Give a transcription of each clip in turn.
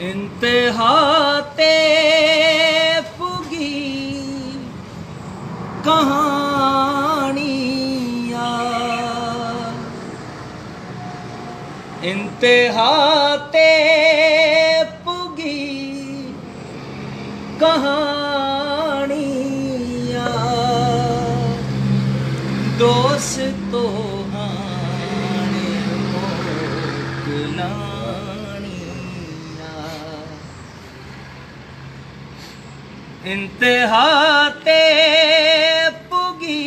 इंतहा ते पुगी कहानियाँ, इंतहा ते पुगी कहानियाँ, दोस्तों हाने मोकलानियाँ। इंतहा ते पुगी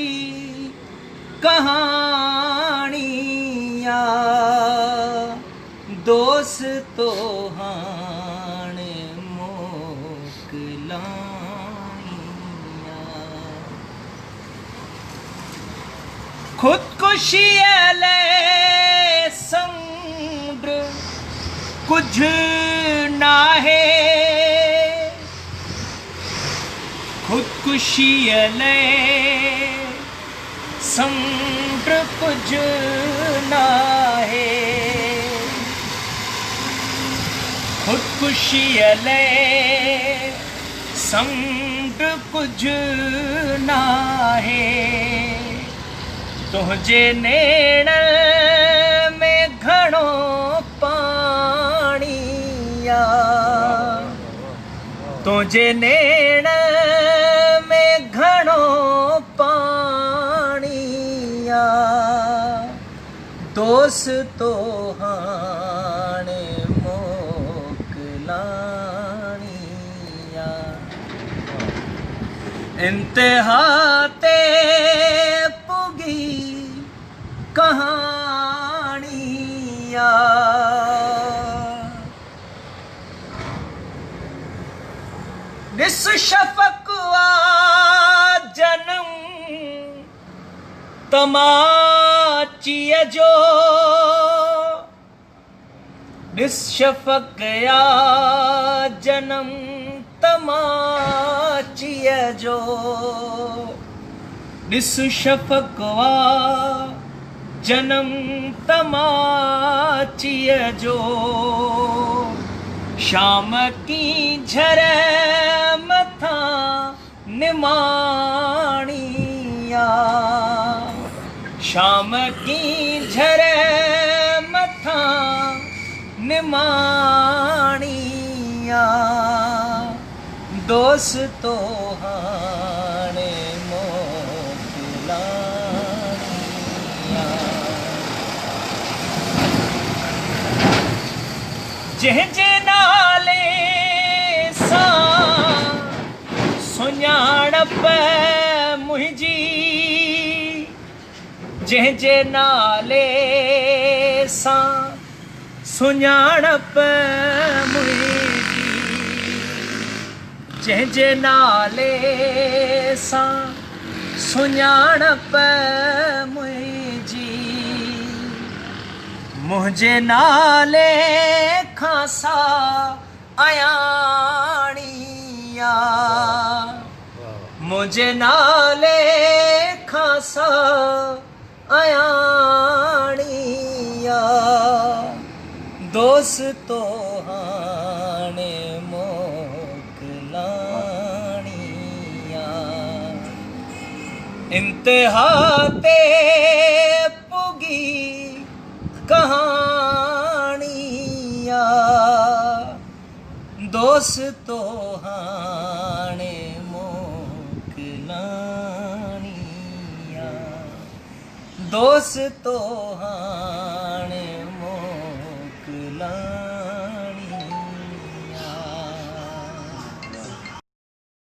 कहानियाँ, दोस्तों हाने मोकलानियाँ। खुदकुशी ले संग कुछ ना है, खुदकुशी ले संग कुछ ना है, खुदकुशी ले संग कुछ ना है। तुझे नेण में घणो पाणिया, तुझे नेण में घणो पाणिया, दोस्तों हाणे मोकलानिया। इंतहा ते पुगी कहानियाँ, निस्शफ़क़ जन्म तमाचीअ जो, निस्शफ़क़ जन्म तमाचीअ जो, निस्शफ़क़ जन्म तमाचीअ जो, शाम की झर मथा निमाणिया, शाम की झर मथा निमाणिया, दोस्तों हाणे मोकलानिया। जंहिंजे नाले सां सुञाणप मुंहिंजी, जंहिंजे नाले सां सुञाणप मुंहिंजी, जंहिंजे नाले सां सुञाणप मुंहिंजी, मुंहिंजे नाले खां सा अयाणिया, मुंहिंजे नाले खां सा अयाणिया, दोस्तों हाणे मोकलानिया। इंतहा ते पुगी कहानियाँ, दोस्तों हाणे मोकलानिया, दोस्तों हाणे